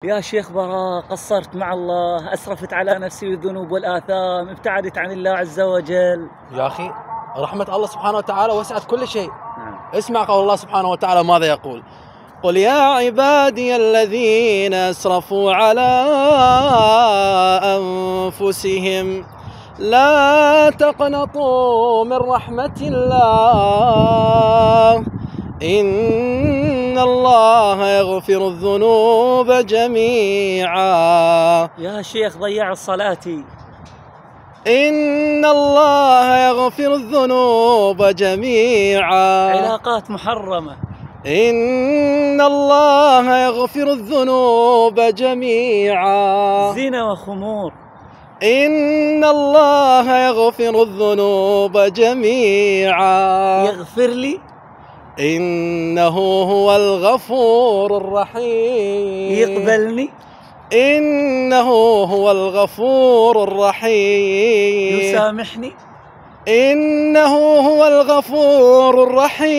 يا شيخ براء، قصرت مع الله، أسرفت على نفسي بالذنوب والآثام، ابتعدت عن الله عز وجل. يا أخي رحمة الله سبحانه وتعالى وسعت كل شيء. نعم. اسمع قول الله سبحانه وتعالى ماذا يقول: قل يا عبادي الذين أسرفوا على أنفسهم لا تقنطوا من رحمة الله إن الله يغفر الذنوب جميعا. يا شيخ ضيع صلاتي. إن الله يغفر الذنوب جميعا. علاقات محرمة. إن الله يغفر الذنوب جميعا. زنا وخمور. إن الله يغفر الذنوب جميعا. يغفر لي. إنه هو الغفور الرحيم. يقبلني. إنه هو الغفور الرحيم. يسامحني. إنه هو الغفور الرحيم.